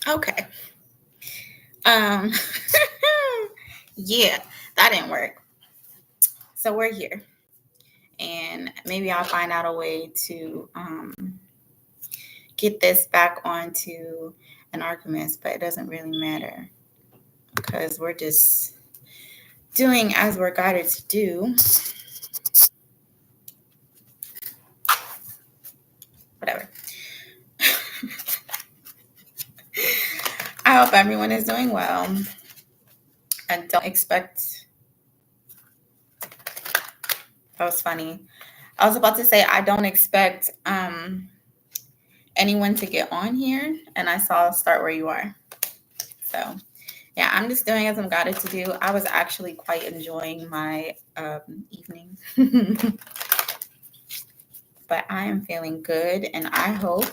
Okay. Um, yeah, that didn't work. So we're here, and maybe I'll find out a way to get this back onto an argument, but it doesn't really matter because we're just doing as we're guided to do. Whatever. I hope everyone is doing well. I don't expect. That was funny. I was about to say I don't expect anyone to get on here, and I saw start where you are. So yeah, I'm just doing as I'm guided to do. I was actually quite enjoying my evening, but I am feeling good, and I hope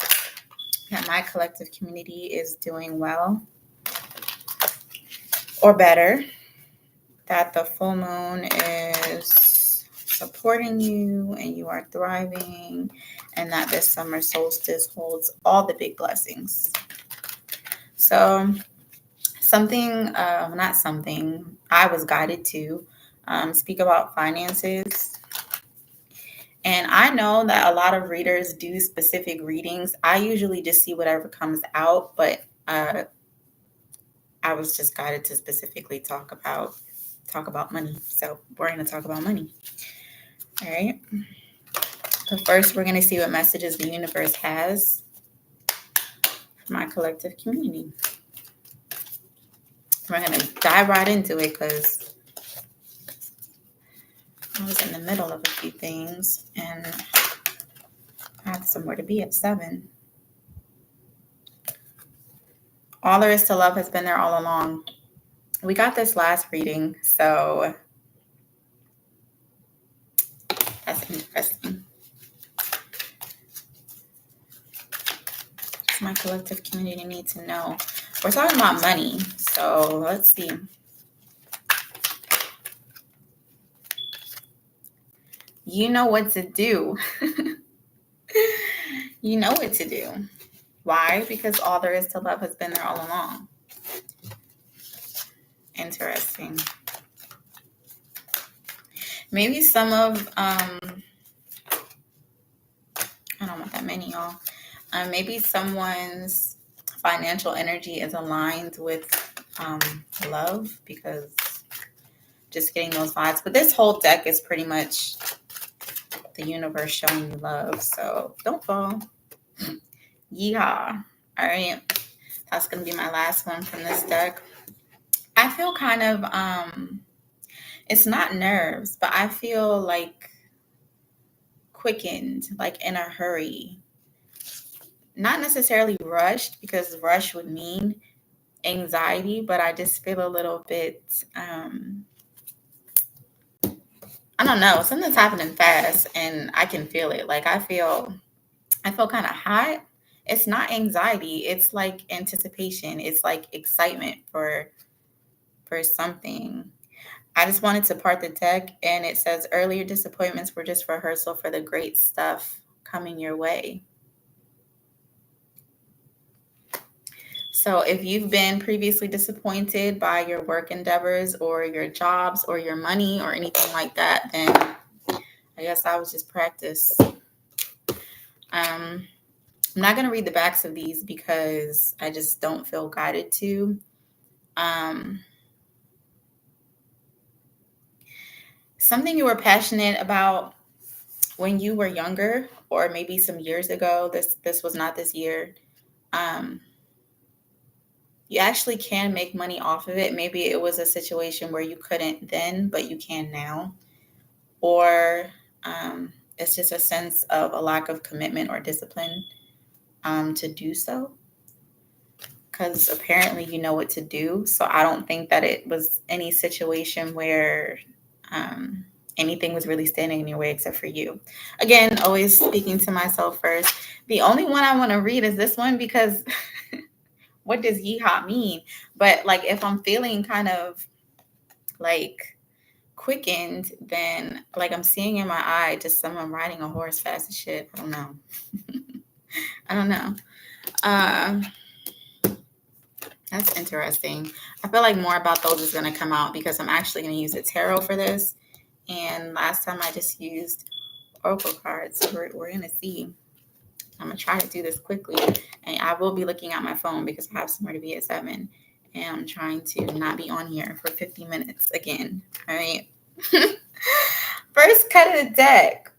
that my collective community is doing well or better. That the full moon is supporting you and you are thriving, and that this summer solstice holds all the big blessings. So, not something, I was guided to speak about finances. And I know that a lot of readers do specific readings. I usually just see whatever comes out, but I was just guided to specifically talk about money. So we're going to talk about money. All right. So first, we're going to see what messages the universe has for my collective community. We're going to dive right into it because I was in the middle of a few things and I have somewhere to be at 7. All there is to love has been there all along. We got this last reading, so that's interesting. My collective community needs to know. We're talking about money, so let's see. You know what to do. You know what to do. Why? Because all there is to love has been there all along. Interesting. Maybe some of, I don't want that many, y'all. Maybe someone's financial energy is aligned with love, because just getting those vibes. But this whole deck is pretty much the universe showing you love. So don't fall. Yeehaw. All right. That's going to be my last one from this deck. I feel kind of, it's not nerves, but I feel like quickened, like in a hurry. Not necessarily rushed, because rush would mean anxiety, but I just feel a little bit, I don't know, something's happening fast and I can feel it. Like I feel kind of hot. It's not anxiety, it's like anticipation. It's like excitement for something. I just wanted to part the deck, and it says earlier disappointments were just rehearsal for the great stuff coming your way. So if you've been previously disappointed by your work endeavors or your jobs or your money or anything like that, then I guess I was just practice. I'm not going to read the backs of these because I just don't feel guided to. Something you were passionate about when you were younger, or maybe some years ago. This was not this year. You actually can make money off of it. Maybe it was a situation where you couldn't then, but you can now. Or it's just a sense of a lack of commitment or discipline to do so. Because apparently you know what to do. So I don't think that it was any situation where anything was really standing in your way except for you. Again, always speaking to myself first. The only one I want to read is this one, because what does yeehaw mean? But like if I'm feeling kind of like quickened, then like I'm seeing in my eye just someone riding a horse fast as shit. I don't know. I don't know. That's interesting. I feel like more about those is going to come out because I'm actually going to use a tarot for this. And last time I just used oracle cards. So we're going to see. I'm going to try to do this quickly. And I will be looking at my phone because I have somewhere to be at 7. And I'm trying to not be on here for 50 minutes again. All right. First cut of the deck.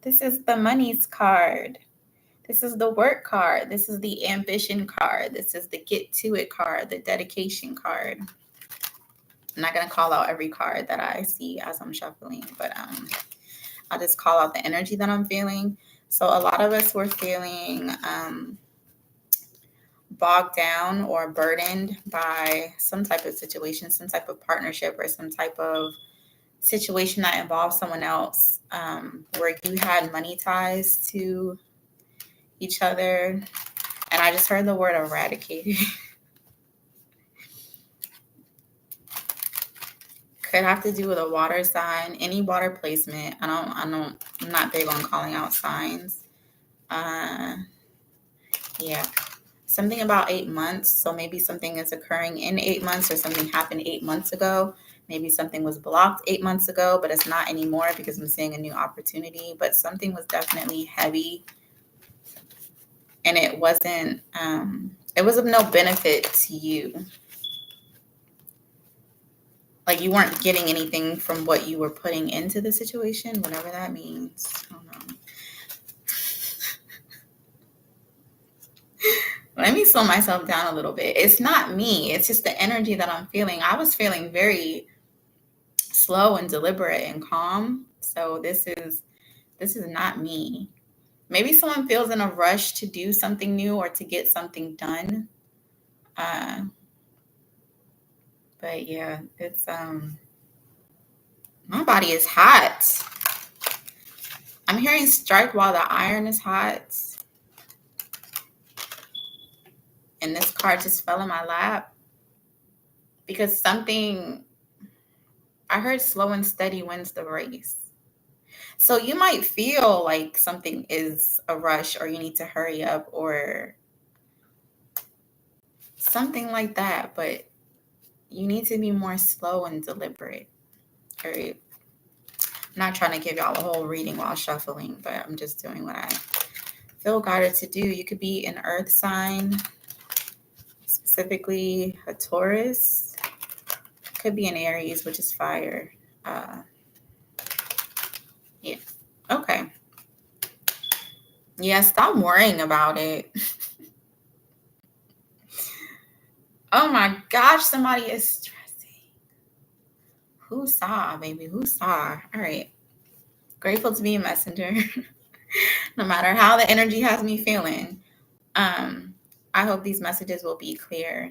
This is the Money's card. This is the work card. This is the ambition card. This is the get to it card, the dedication card. I'm not going to call out every card that I see as I'm shuffling, but I'll just call out the energy that I'm feeling. So a lot of us were feeling bogged down or burdened by some type of situation, some type of partnership, or some type of situation that involves someone else, where you had money ties to each other. And I just heard the word eradicated. Could have to do with a water sign, any water placement. I'm not big on calling out signs. Yeah. Something about 8 months. So maybe something is occurring in 8 months, or something happened 8 months ago. Maybe something was blocked 8 months ago, but it's not anymore because I'm seeing a new opportunity. But something was definitely heavy, and it wasn't, it was of no benefit to you. Like you weren't getting anything from what you were putting into the situation, whatever that means. I don't know. Let me slow myself down a little bit. It's not me. It's just the energy that I'm feeling. I was feeling very slow and deliberate and calm. So this is not me. Maybe someone feels in a rush to do something new or to get something done. But yeah, it's my body is hot. I'm hearing strike while the iron is hot. And this card just fell in my lap because something, I heard slow and steady wins the race. So you might feel like something is a rush or you need to hurry up or something like that, but you need to be more slow and deliberate. All right. I'm not trying to give y'all a whole reading while shuffling, but I'm just doing what I feel guided to do. You could be an earth sign, specifically a Taurus. Could be an Aries, which is fire. Yeah. Okay. Yeah, stop worrying about it. Oh my gosh, somebody is stressing. Who saw, baby? Who saw? All right. Grateful to be a messenger. No matter how the energy has me feeling. I hope these messages will be clear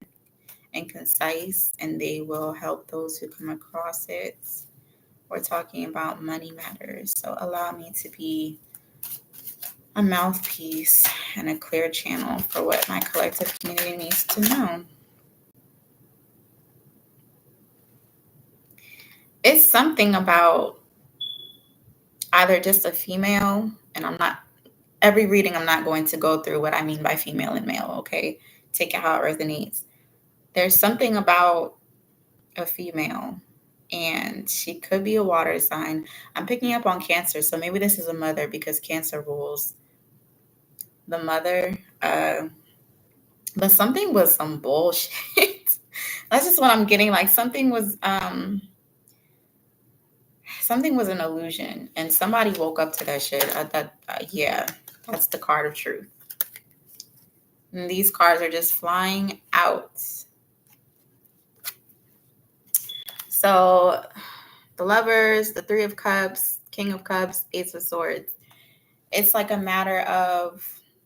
and concise, and they will help those who come across it. We're talking about money matters. So allow me to be a mouthpiece and a clear channel for what my collective community needs to know. It's something about either just a female, and every reading I'm not going to go through what I mean by female and male, okay? Take it how it resonates. There's something about a female, and she could be a water sign. I'm picking up on Cancer, so maybe this is a mother because Cancer rules the mother. But something was some bullshit. That's just what I'm getting. Like something was an illusion, and somebody woke up to that shit. Yeah, that's the card of truth. And these cards are just flying out. So the Lovers, the Three of Cups, King of Cups, Ace of Swords. It's like a matter of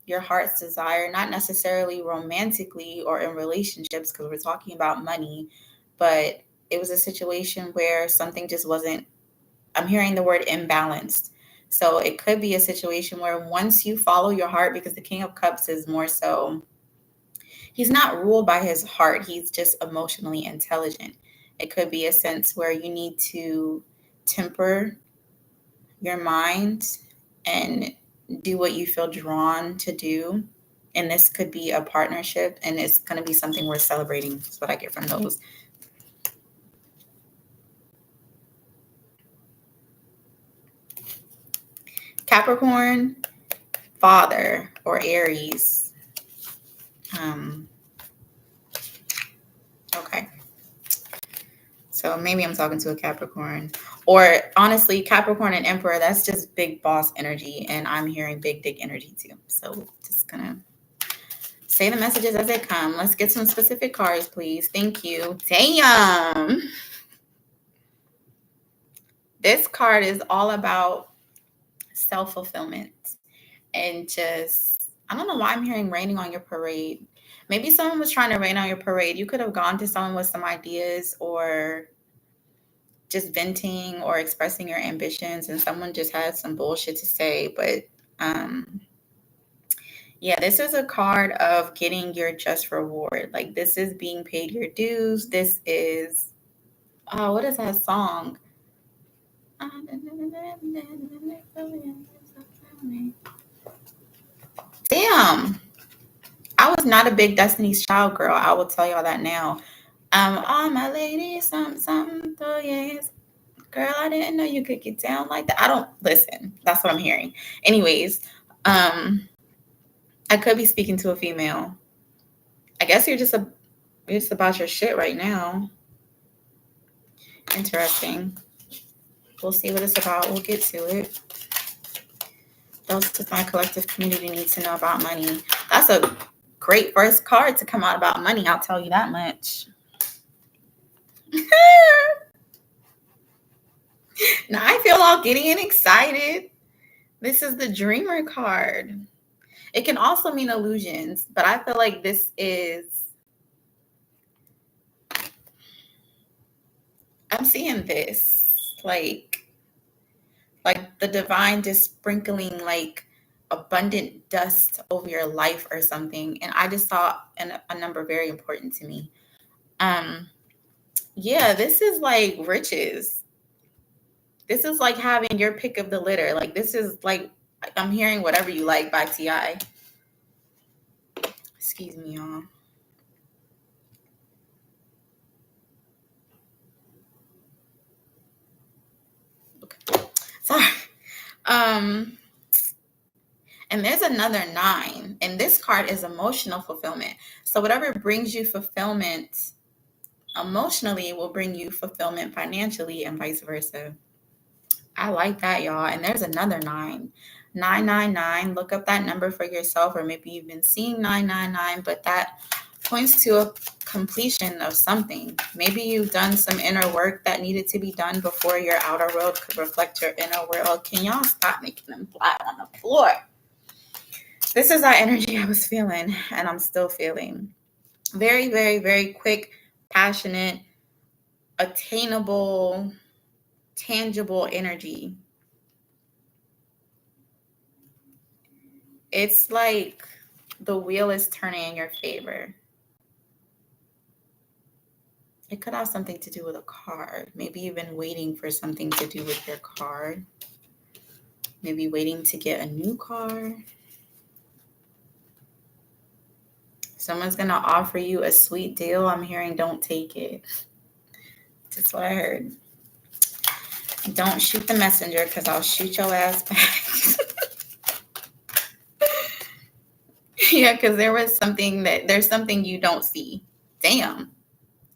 your heart's desire, not necessarily romantically or in relationships, because we're talking about money, but it was a situation where something just wasn't, I'm hearing the word imbalanced. So it could be a situation where once you follow your heart, because the King of Cups is more so, he's not ruled by his heart, he's just emotionally intelligent. It could be a sense where you need to temper your mind and do what you feel drawn to do. And this could be a partnership, and it's going to be something worth celebrating. That's what I get from those. Capricorn, father, or Aries. Okay. So maybe I'm talking to a Capricorn. Or honestly, Capricorn and Emperor, that's just big boss energy. And I'm hearing big dick energy too. So just gonna say the messages as they come. Let's get some specific cards, please. Thank you. Damn. This card is all about self-fulfillment and just, I don't know why I'm hearing raining on your parade. Maybe someone was trying to rain on your parade. You could have gone to someone with some ideas or just venting or expressing your ambitions, and someone just had some bullshit to say. But yeah, this is a card of getting your just reward. Like, this is being paid your dues. This is, oh, what is that song? Damn. I was not a big Destiny's Child girl. I will tell y'all that now. All my ladies, something, oh yes. Girl, I didn't know you could get down like that. I don't listen. That's what I'm hearing. Anyways, I could be speaking to a female. I guess you're just about your shit right now. Interesting. We'll see what it's about. We'll get to it. Those with my collective community need to know about money. That's a great first card to come out about money. I'll tell you that much. Now I feel all giddy and excited. This is the Dreamer card. It can also mean illusions, but I feel like this is, I'm seeing this like the divine just sprinkling like abundant dust over your life or something. And I just saw a number very important to me. Yeah, this is like riches. This is like having your pick of the litter. Like, this is like, I'm hearing Whatever You Like by T.I. Excuse me, y'all. Okay. Sorry. And there's another 9. And this card is emotional fulfillment. So whatever brings you fulfillment emotionally will bring you fulfillment financially, and vice versa. I like that, y'all. And there's another 9. 999. Look up that number for yourself, or maybe you've been seeing 999, but that points to a completion of something. Maybe you've done some inner work that needed to be done before your outer world could reflect your inner world. Can y'all stop making them fly on the floor? This is that energy I was feeling, and I'm still feeling. Very, very, very quick, passionate, attainable, tangible energy. It's like the wheel is turning in your favor. It could have something to do with a card. Maybe you've been waiting for something to do with your card. Maybe waiting to get a new car. Someone's going to offer you a sweet deal. I'm hearing don't take it. That's what I heard. Don't shoot the messenger, because I'll shoot your ass back. Yeah, because there's something you don't see. Damn.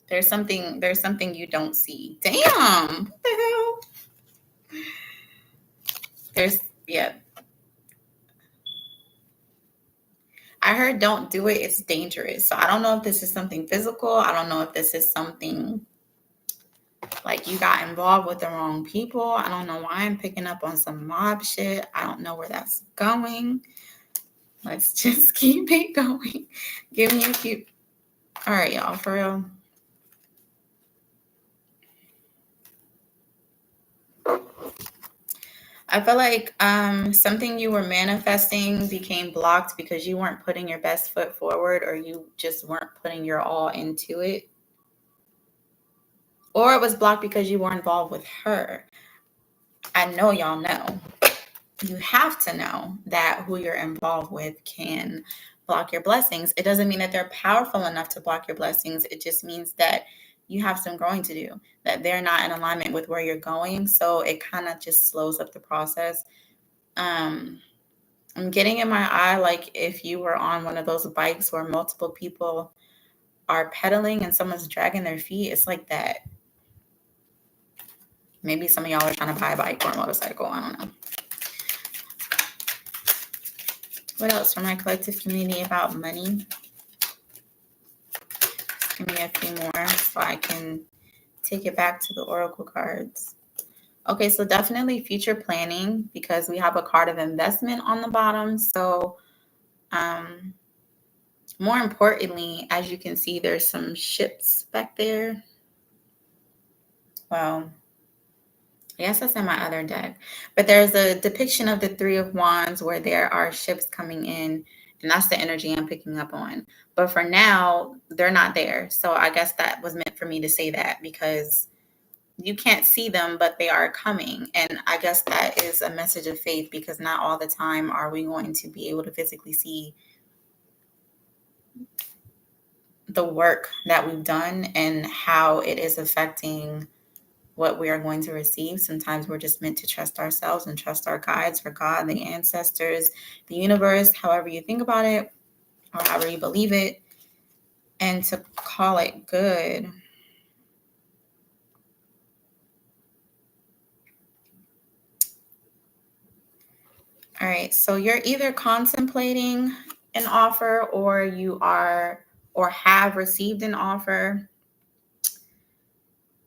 There's something you don't see. Damn. What the hell? Yeah. I heard don't do it. It's dangerous. So I don't know if this is something physical. I don't know if this is something like you got involved with the wrong people. I don't know why I'm picking up on some mob shit. I don't know where that's going. Let's just keep it going. Give me a cute. All right, y'all, for real. I feel like something you were manifesting became blocked because you weren't putting your best foot forward, or you just weren't putting your all into it. Or it was blocked because you were involved with her. I know y'all know. you have to know that who you're involved with can block your blessings. It doesn't mean that they're powerful enough to block your blessings. It just means that you have some growing to do, that they're not in alignment with where you're going. So it kind of just slows up the process. Um, I'm getting in my eye, like if you were on one of those bikes where multiple people are pedaling and someone's dragging their feet, it's like that. Maybe some of y'all are trying to buy a bike or a motorcycle. I don't know. What else from my collective community about money? Give me a few more so I can take it back to the oracle cards. Okay, so definitely future planning, because we have a card of investment on the bottom. So more importantly, as you can see, there's some ships back there. Well, I guess that's in my other deck. But there's a depiction of the Three of Wands where there are ships coming in, and that's the energy I'm picking up on. But for now, they're not there. So I guess that was meant for me to say that, because you can't see them, but they are coming. And I guess that is a message of faith, because not all the time are we going to be able to physically see the work that we've done and how it is affecting what we are going to receive. Sometimes we're just meant to trust ourselves and trust our guides, or God, the ancestors, the universe, however you think about it, or however you believe it, and to call it good. All right, so you're either contemplating an offer, or you are or have received an offer,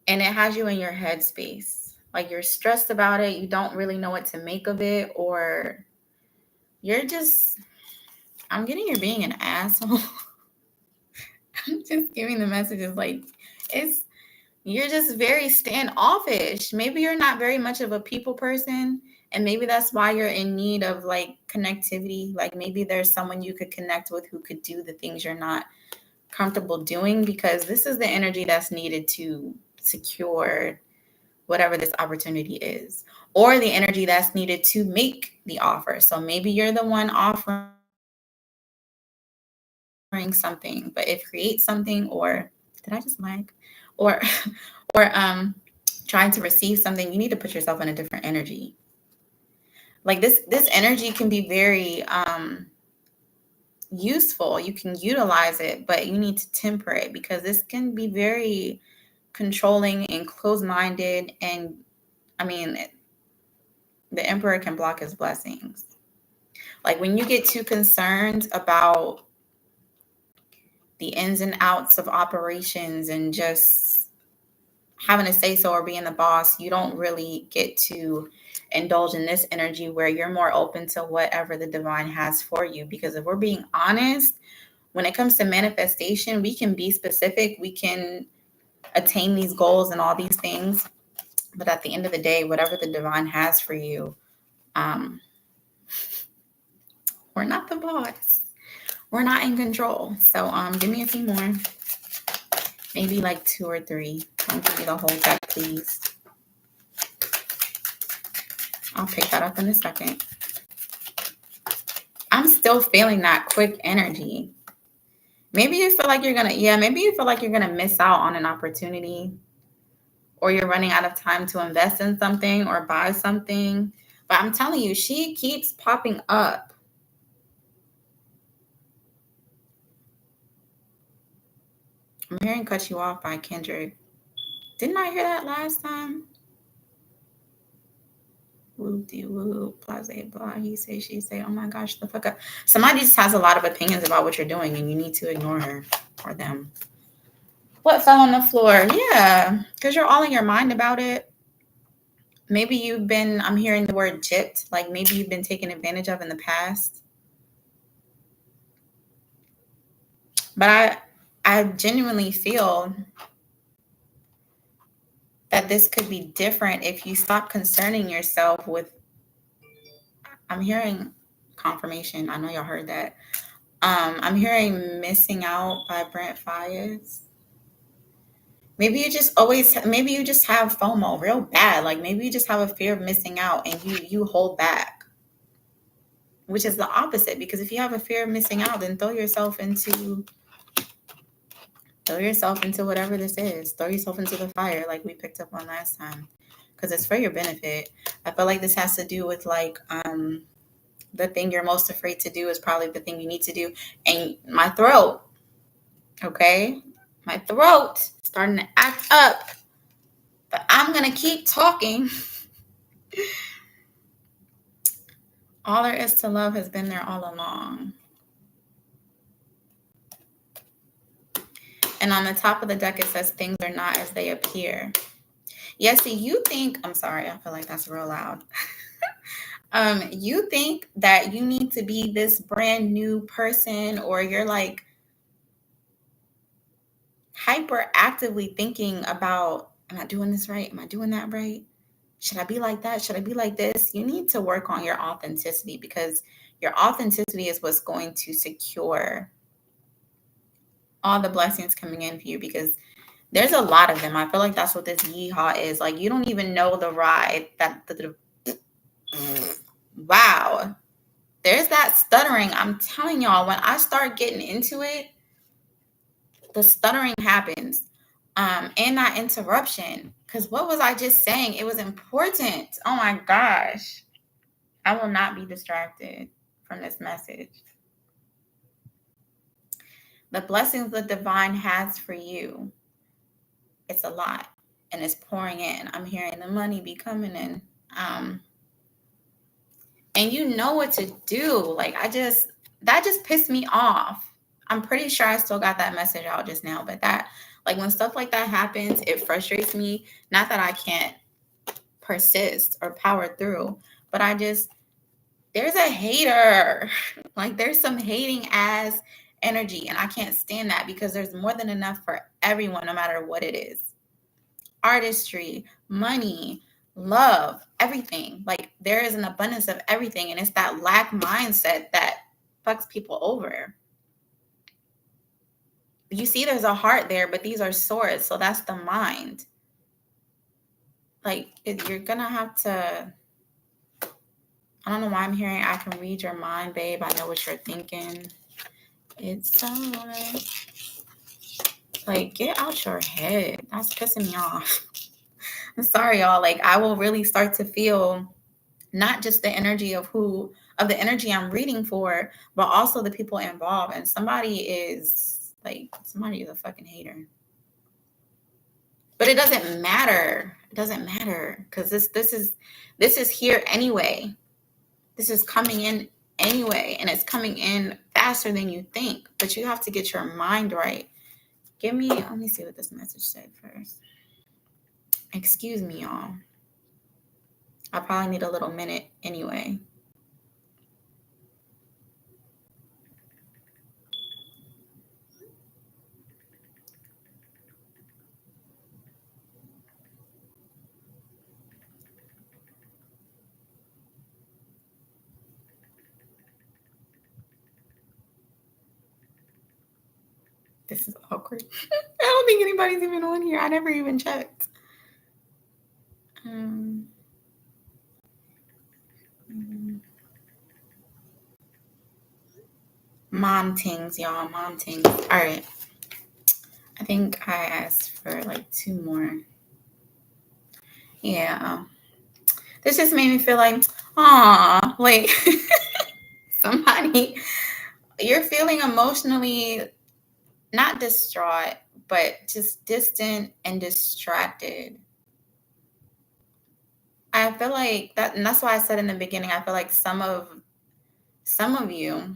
and it has you in your headspace. Like you're stressed about it, you don't really know what to make of it, or you're just, I'm getting you're being an asshole. I'm just giving the messages like you're just very standoffish. Maybe you're not very much of a people person, and maybe that's why you're in need of like connectivity. Like maybe there's someone you could connect with who could do the things you're not comfortable doing, because this is the energy that's needed to secure whatever this opportunity is, or the energy that's needed to make the offer. So maybe you're the one offering something, but if create something, or did I just like, or or trying to receive something, you need to put yourself in a different energy. Like this energy can be very useful. You can utilize it, but you need to temper it, because this can be very controlling and closed-minded. And I mean, the emperor can block his blessings. Like when you get too concerned about the ins and outs of operations and just having to say so or being the boss, you don't really get to indulge in this energy where you're more open to whatever the divine has for you. Because if we're being honest, when it comes to manifestation, we can be specific, we can attain these goals and all these things, but at the end of the day, whatever the divine has for you, we're not the boss. We're not in control. So give me a few more. Maybe like 2 or 3. Don't give me the whole deck, please. I'll pick that up in a second. I'm still feeling that quick energy. Maybe you feel like you're gonna miss out on an opportunity, or you're running out of time to invest in something or buy something. But I'm telling you, she keeps popping up. I'm hearing Cut You Off by Kendrick. Didn't I hear that last time? Whoop-de-whoop, blase blah. He say, she say, oh my gosh, the fuck up. Somebody just has a lot of opinions about what you're doing, and you need to ignore her or them. What fell on the floor? Yeah, because you're all in your mind about it. Maybe I'm hearing the word gypped, like maybe you've been taken advantage of in the past. But I genuinely feel that this could be different if you stop concerning yourself with, I'm hearing confirmation. I know y'all heard that. I'm hearing Missing Out by Brent Fayez. Maybe you just have FOMO real bad. Like maybe you just have a fear of missing out, and you hold back. which is the opposite. Because if you have a fear of missing out, then throw yourself into whatever this is. Throw yourself into the fire like we picked up on last time, because it's for your benefit. I feel like this has to do with like the thing you're most afraid to do is probably the thing you need to do. And my throat, okay? My throat starting to act up, but I'm going to keep talking. All there is to love has been there all along. And on the top of the deck, it says things are not as they appear. Yeah, see, you think, I'm sorry, I feel like that's real loud. You think that you need to be this brand new person, or you're like hyperactively thinking about, am I doing this right? Am I doing that right? Should I be like that? Should I be like this? You need to work on your authenticity, because your authenticity is what's going to secure all the blessings coming in for you, because there's a lot of them. I feel like that's what this yeehaw is. Like, you don't even know the ride that wow. There's that stuttering. I'm telling y'all, when I start getting into it, the stuttering happens. And that interruption. Because what was I just saying? It was important. Oh my gosh. I will not be distracted from this message. The blessings the divine has for you, it's a lot. And it's pouring in. I'm hearing the money be coming in. And you know what to do. Like, that just pissed me off. I'm pretty sure I still got that message out just now, but that, like, when stuff like that happens, it frustrates me. Not that I can't persist or power through, but there's a hater. Like, there's some hating ass energy, and I can't stand that, because there's more than enough for everyone, no matter what it is. Artistry, money, love, everything. Like, there is an abundance of everything, and it's that lack mindset that fucks people over. You see, there's a heart there, but these are swords, so that's the mind. Like, you're gonna have to, I don't know why I'm hearing I can read your mind, babe. I know what you're thinking. It's alright. Like, get out your head. That's pissing me off. I'm sorry, y'all. Like, I will really start to feel not just the energy of the energy I'm reading for, but also the people involved. And somebody is a fucking hater. But it doesn't matter. It doesn't matter, because this is here anyway. This is coming in anyway, and it's coming in faster than you think. But you have to get your mind right. Let me see what this message said first. Excuse me, y'all. I probably need a little minute anyway. This is awkward. I don't think anybody's even on here. I never even checked. Mom tings, y'all. Mom tings. All right. I think I asked for like 2 more. Yeah. This just made me feel like, aw, like somebody, you're feeling emotionally not distraught, but just distant and distracted. I feel like that, and that's why I said in the beginning, I feel like some of you,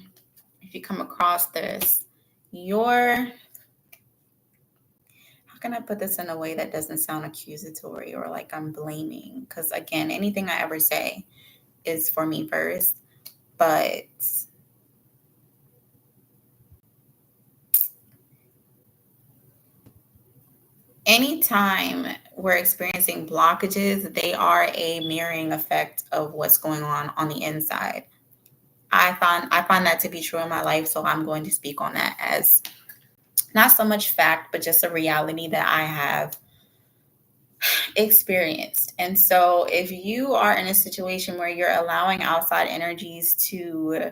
if you come across this, how can I put this in a way that doesn't sound accusatory or like I'm blaming? Because again, anything I ever say is for me first, but anytime we're experiencing blockages, they are a mirroring effect of what's going on the inside. I find that to be true in my life, so I'm going to speak on that as not so much fact, but just a reality that I have experienced. And so if you are in a situation where you're allowing outside energies to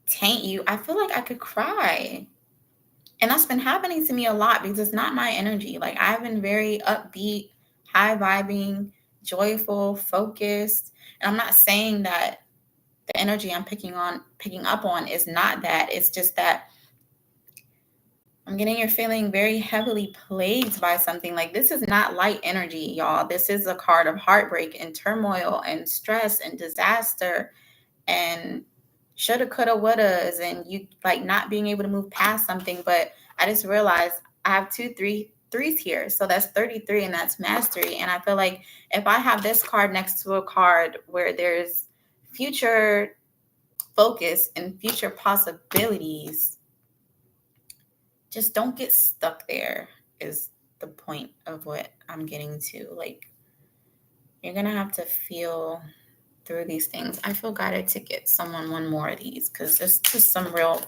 taint you, I feel like I could cry. And that's been happening to me a lot because it's not my energy. Like, I've been very upbeat, high vibing, joyful, focused. And I'm not saying that the energy I'm picking up on is not that. It's just that I'm getting you're feeling very heavily plagued by something. Like, this is not light energy, y'all. This is a card of heartbreak and turmoil and stress and disaster and shoulda, coulda, wouldas, and you like not being able to move past something. But I just realized I have threes here. So that's 33, and that's mastery. And I feel like if I have this card next to a card where there's future focus and future possibilities, just don't get stuck there is the point of what I'm getting to. Like, you're going to have to feel through these things. I feel guided to get someone one more of these because there's just some real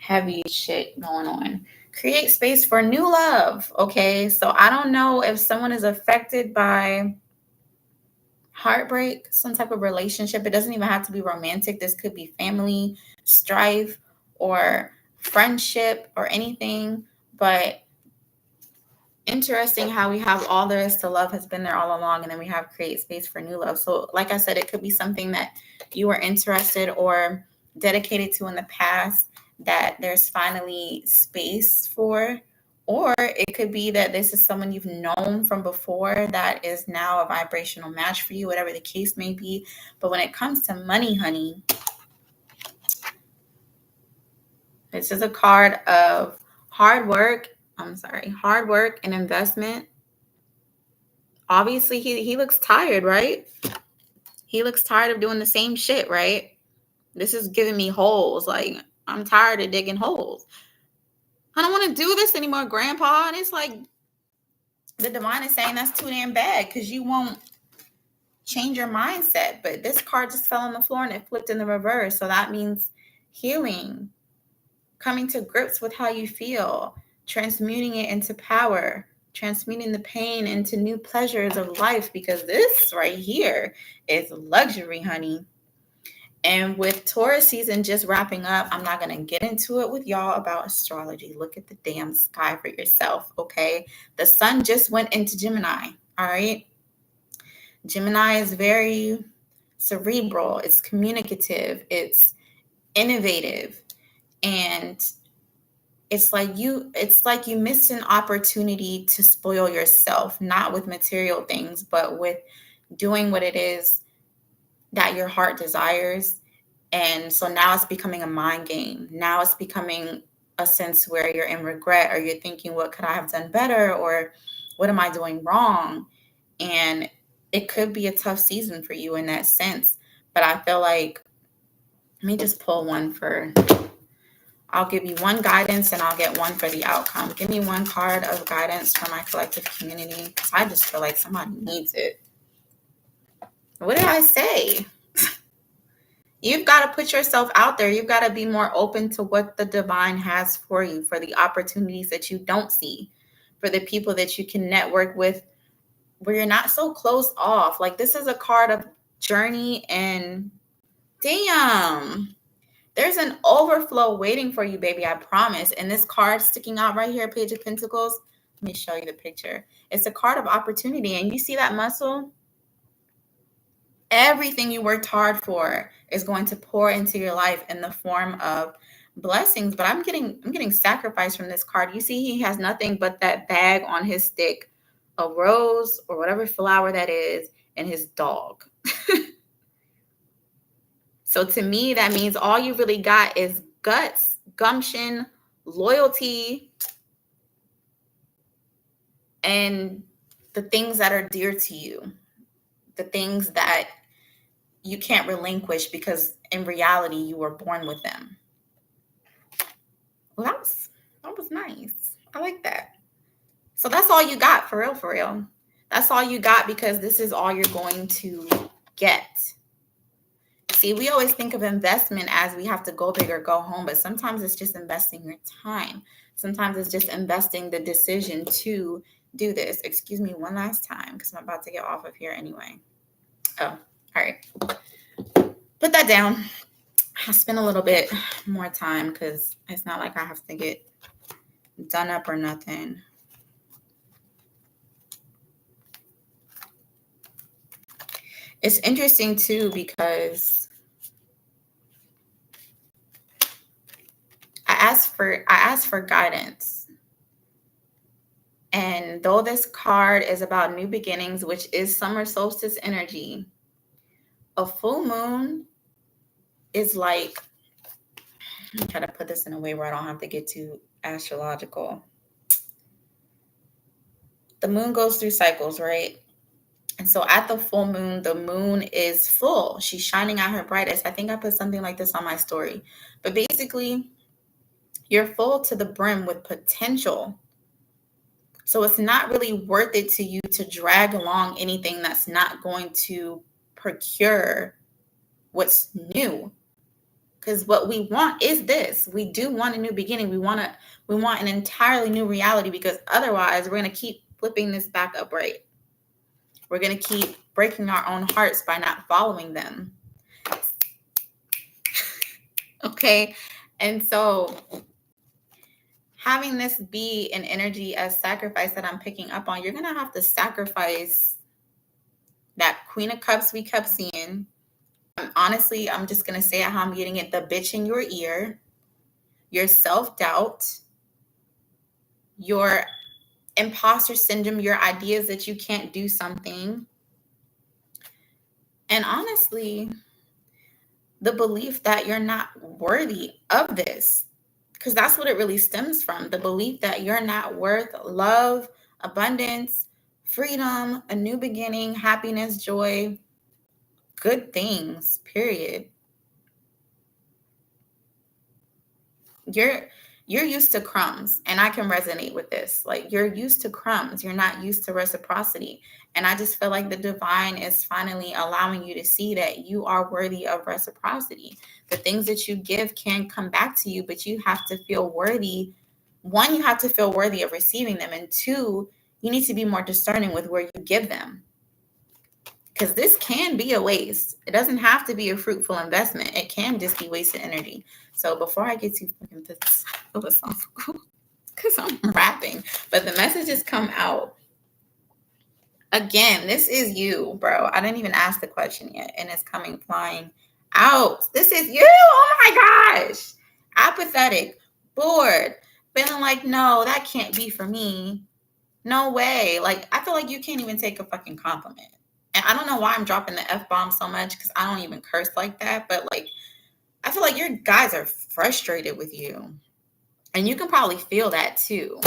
heavy shit going on. Create space for new love. Okay. So I don't know if someone is affected by heartbreak, some type of relationship. It doesn't even have to be romantic. This could be family, strife, or friendship, or anything. But interesting how we have all there is to love has been there all along, and then we have create space for new love. So like I said, it could be something that you were interested or dedicated to in the past that there's finally space for, or it could be that this is someone you've known from before that is now a vibrational match for you, whatever the case may be. But when it comes to money, honey, this is a card of hard work and investment. Obviously, he looks tired, right? He looks tired of doing the same shit, right? This is giving me holes. Like, I'm tired of digging holes. I don't want to do this anymore, Grandpa. And it's like, the divine is saying that's too damn bad because you won't change your mindset. But this card just fell on the floor and it flipped in the reverse. So that means healing, coming to grips with how you feel, transmuting it into power, transmuting the pain into new pleasures of life, because this right here is luxury, honey. And with Taurus season just wrapping up, I'm not going to get into it with y'all about astrology. Look at the damn sky for yourself, okay? The sun just went into Gemini, all right? Gemini is very cerebral. It's communicative. It's innovative. And it's like you missed an opportunity to spoil yourself, not with material things, but with doing what it is that your heart desires. And so now it's becoming a mind game. Now it's becoming a sense where you're in regret, or you're thinking, what could I have done better? Or what am I doing wrong? And it could be a tough season for you in that sense. But I feel like, let me just pull one I'll give you one guidance and I'll get one for the outcome. Give me one card of guidance for my collective community, because I just feel like somebody needs it. What did I say? You've got to put yourself out there. You've got to be more open to what the divine has for you, for the opportunities that you don't see, for the people that you can network with where you're not so closed off. Like, this is a card of journey, and damn, there's an overflow waiting for you, baby. I promise. And this card sticking out right here, Page of Pentacles. Let me show you the picture. It's a card of opportunity. And you see that muscle? Everything you worked hard for is going to pour into your life in the form of blessings. But I'm getting sacrifice from this card. You see, he has nothing but that bag on his stick, a rose or whatever flower that is, and his dog. So to me, that means all you really got is guts, gumption, loyalty, and the things that are dear to you, the things that you can't relinquish because in reality, you were born with them. Well, that was nice. I like that. So that's all you got, for real, for real. That's all you got, because this is all you're going to get. See, we always think of investment as we have to go big or go home, but sometimes it's just investing your time. Sometimes it's just investing the decision to do this. Excuse me one last time because I'm about to get off of here anyway. Oh, all right. Put that down. I spend a little bit more time because it's not like I have to get done up or nothing. It's interesting too because I asked for guidance. And though this card is about new beginnings, which is summer solstice energy, a full moon is like, I'm trying to put this in a way where I don't have to get too astrological. The moon goes through cycles, right? And so at the full moon, the moon is full. She's shining at her brightest. I think I put something like this on my story. But basically, you're full to the brim with potential. So it's not really worth it to you to drag along anything that's not going to procure what's new. Because what we want is this. We do want a new beginning. We want an entirely new reality, because otherwise we're going to keep flipping this back upright. We're going to keep breaking our own hearts by not following them. Okay. And so having this be an energy as sacrifice that I'm picking up on, you're going to have to sacrifice that Queen of Cups we kept seeing. Honestly, I'm just going to say how I'm getting it. The bitch in your ear, your self-doubt, your imposter syndrome, your ideas that you can't do something. And honestly, the belief that you're not worthy of this, because that's what it really stems from. The belief that you're not worth love, abundance, freedom, a new beginning, happiness, joy, good things, period. You're used to crumbs, and I can resonate with this. Like, you're used to crumbs. You're not used to reciprocity. And I just feel like the divine is finally allowing you to see that you are worthy of reciprocity. The things that you give can come back to you, but you have to feel worthy. One, you have to feel worthy of receiving them. And two, you need to be more discerning with where you give them. Because this can be a waste. It doesn't have to be a fruitful investment. It can just be wasted energy. So before I get too fucking philosophical, because I'm rapping, but the messages come out. Again, this is you, bro. I didn't even ask the question yet, and it's coming flying out. This is you. Oh my gosh. Apathetic, bored, feeling like, no, that can't be for me. No way. Like, I feel like you can't even take a fucking compliment. And I don't know why I'm dropping the F-bomb so much, because I don't even curse like that. But like, I feel like your guys are frustrated with you. And you can probably feel that too.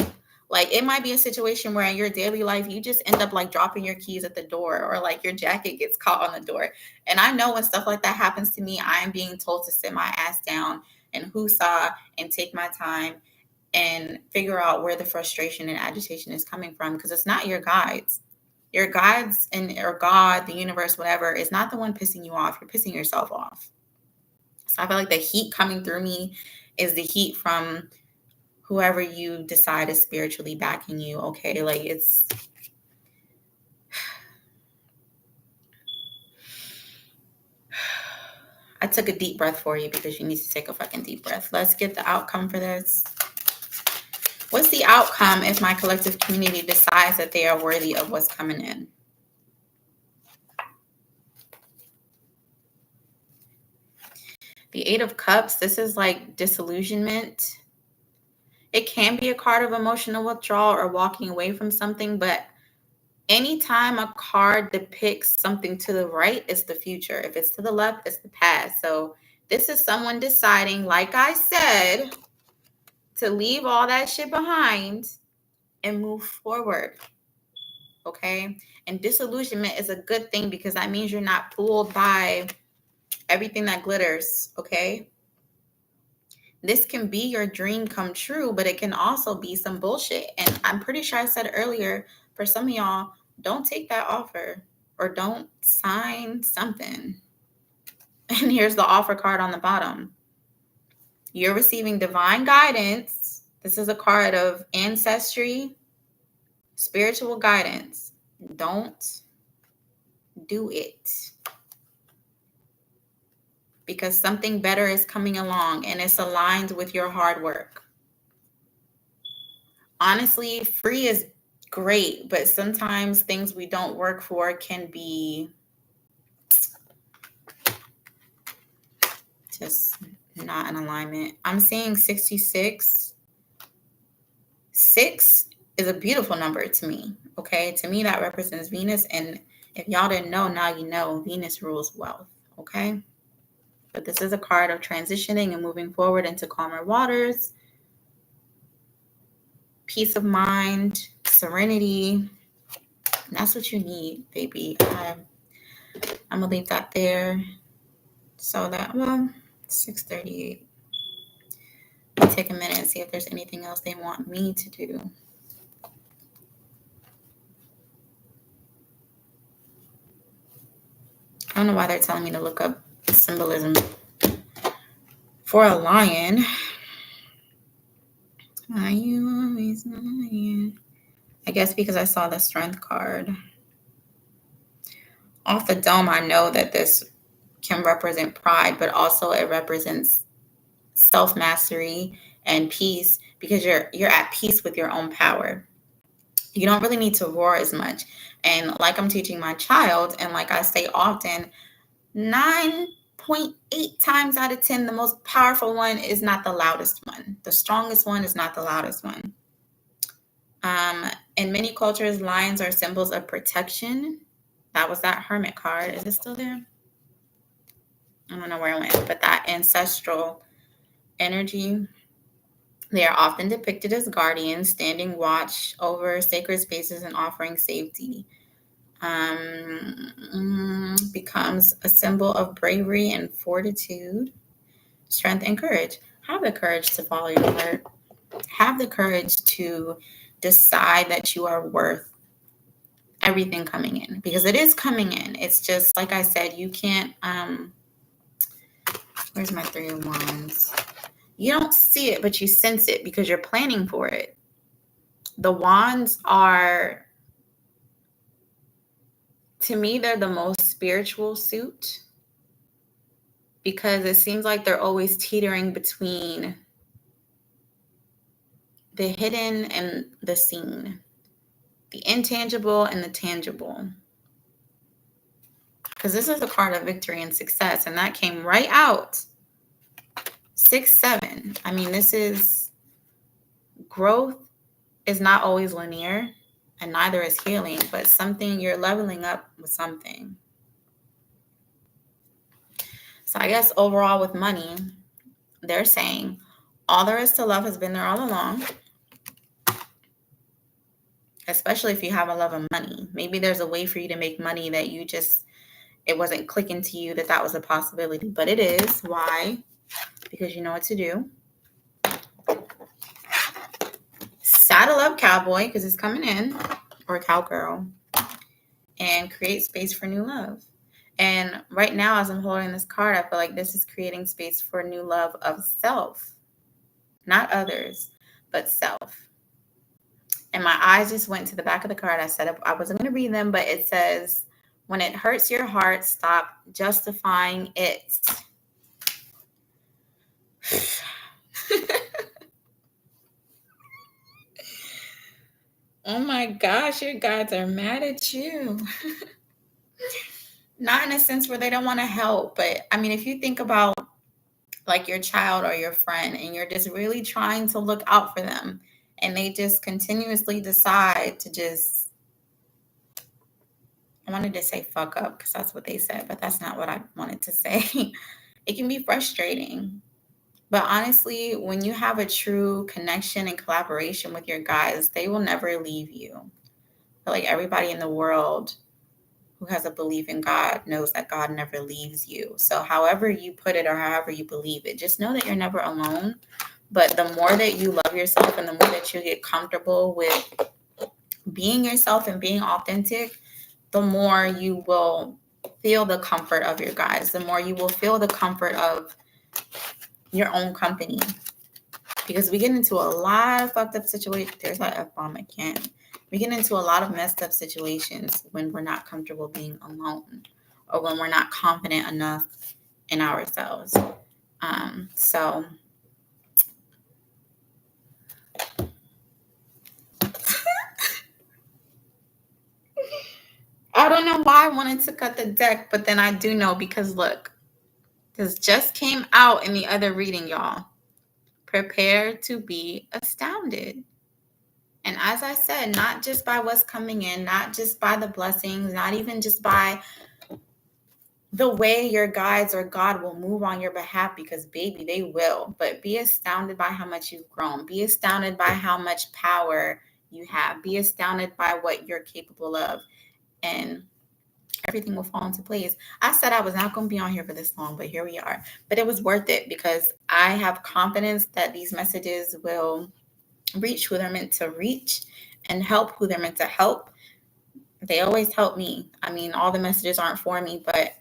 Like, it might be a situation where in your daily life, you just end up like dropping your keys at the door, or like your jacket gets caught on the door. And I know when stuff like that happens to me, I am being told to sit my ass down and hoosah and take my time and figure out where the frustration and agitation is coming from, because it's not your guides. Your guides or God, the universe, whatever, is not the one pissing you off. You're pissing yourself off. So I feel like the heat coming through me is the heat from whoever you decide is spiritually backing you. Okay, like, it's... I took a deep breath for you because you need to take a fucking deep breath. Let's get the outcome for this. What's the outcome if my collective community decides that they are worthy of what's coming in? The Eight of Cups, this is like disillusionment. It can be a card of emotional withdrawal or walking away from something, but anytime a card depicts something to the right, it's the future. If it's to the left, it's the past. So this is someone deciding, like I said, to leave all that shit behind and move forward. Okay? And disillusionment is a good thing, because that means you're not fooled by everything that glitters. Okay? This can be your dream come true, but it can also be some bullshit. And I'm pretty sure I said earlier, for some of y'all, don't take that offer or don't sign something. And here's the offer card on the bottom. You're receiving divine guidance. This is a card of ancestry, spiritual guidance. Don't do it, because something better is coming along and it's aligned with your hard work. Honestly, free is great, but sometimes things we don't work for can be just not in alignment. I'm seeing 66. 6 is a beautiful number to me. Okay. To me, that represents Venus. And if y'all didn't know, now you know Venus rules wealth. Okay. But this is a card of transitioning and moving forward into calmer waters, peace of mind, serenity. And that's what you need, baby. I'm going to leave that there. So that, 6:38. Let me take a minute and see if there's anything else they want me to do. I don't know why they're telling me to look up symbolism for a lion. Why you always lying? I guess because I saw the strength card. Off the dome, I know that this can represent pride, but also it represents self-mastery and peace, because you're at peace with your own power. You don't really need to roar as much. And like I'm teaching my child, and like I say often, 9.8 times out of 10, the most powerful one is not the loudest one. The strongest one is not the loudest one. In many cultures, lions are symbols of protection. That was that Hermit card. Is it still there? I don't know where it went, but that ancestral energy. They are often depicted as guardians, standing watch over sacred spaces and offering safety. Becomes a symbol of bravery and fortitude, strength and courage. Have the courage to follow your heart. Have the courage to decide that you are worth everything coming in, because it is coming in. It's just, like I said, you can't, where's my 3 of Wands? You don't see it, but you sense it because you're planning for it. The wands are, to me, they're the most spiritual suit, because it seems like they're always teetering between the hidden and the seen, the intangible and the tangible. Because this is a card of victory and success, and that came right out. 6, 7. I mean, this is growth is not always linear, and neither is healing, but something, you're leveling up with something. So I guess overall with money, they're saying all there is to love has been there all along, especially if you have a love of money. Maybe there's a way for you to make money that you just, it wasn't clicking to you that was a possibility, but it is. Why? Because you know what to do. Saddle up, cowboy, because it's coming in, or cowgirl, and create space for new love. And right now, as I'm holding this card, I feel like this is creating space for new love of self, not others, but self. And my eyes just went to the back of the card. I said I wasn't going to read them, but it says, when it hurts your heart, stop justifying it. Oh my gosh, your guides are mad at you. Not in a sense where they don't want to help, but I mean, if you think about like your child or your friend, and you're just really trying to look out for them, and they just continuously decide to just, I wanted to say fuck up because that's what they said, but that's not what I wanted to say. It can be frustrating. But honestly, when you have a true connection and collaboration with your guides, they will never leave you. Like everybody in the world who has a belief in God knows that God never leaves you. So however you put it or however you believe it, just know that you're never alone. But the more that you love yourself and the more that you get comfortable with being yourself and being authentic, the more you will feel the comfort of your guides, the more you will feel the comfort of your own company. Because we get into a lot of fucked up situations. There's that F-bomb again. We get into a lot of messed up situations when we're not comfortable being alone, or when we're not confident enough in ourselves. So I don't know why I wanted to cut the deck, but then I do know, because look, this just came out in the other reading, y'all. Prepare to be astounded. And as I said, not just by what's coming in, not just by the blessings, not even just by the way your guides or God will move on your behalf, because baby, they will. But be astounded by how much you've grown. Be astounded by how much power you have. Be astounded by what you're capable of. And everything will fall into place. I said I was not going to be on here for this long, but here we are. But it was worth it, because I have confidence that these messages will reach who they're meant to reach and help who they're meant to help. They always help me. I mean, all the messages aren't for me, but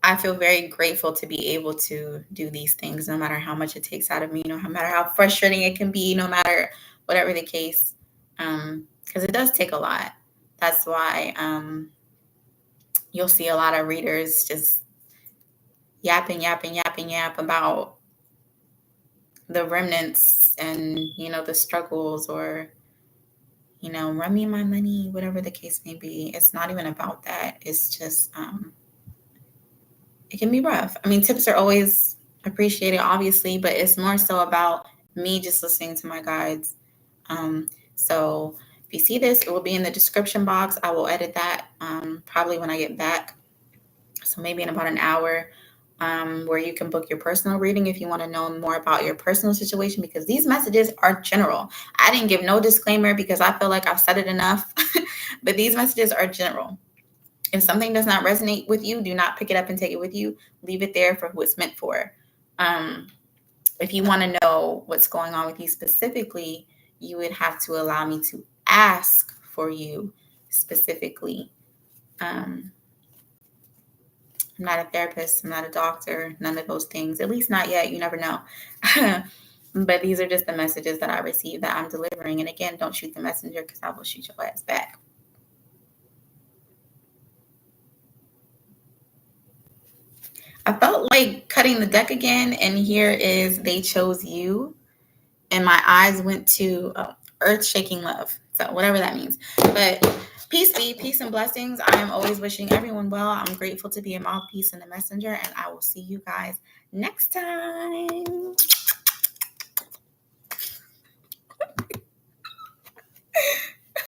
I feel very grateful to be able to do these things, no matter how much it takes out of me, no matter how frustrating it can be, no matter whatever the case, because it does take a lot. That's why you'll see a lot of readers just yapping about the remnants and, the struggles, or, run me my money, whatever the case may be. It's not even about that. It's just, it can be rough. I mean, tips are always appreciated, obviously, but it's more so about me just listening to my guides. So if you see this, it will be in the description box. I will edit that probably when I get back. So maybe in about an hour, where you can book your personal reading if you want to know more about your personal situation, because these messages are general. I didn't give no disclaimer because I feel like I've said it enough, but these messages are general. If something does not resonate with you, do not pick it up and take it with you. Leave it there for who it's meant for. If you want to know what's going on with you specifically, you would have to allow me to ask for you specifically. I'm not a therapist. I'm not a doctor. None of those things. At least not yet. You never know. But these are just the messages that I receive that I'm delivering. And again, don't shoot the messenger, because I will shoot your ass back. I felt like cutting the deck again. And here is They Chose You. And my eyes went to earth-shaking love. So whatever that means. But peace and blessings. I am always wishing everyone well. I'm grateful to be a mouthpiece and a messenger. And I will see you guys next time.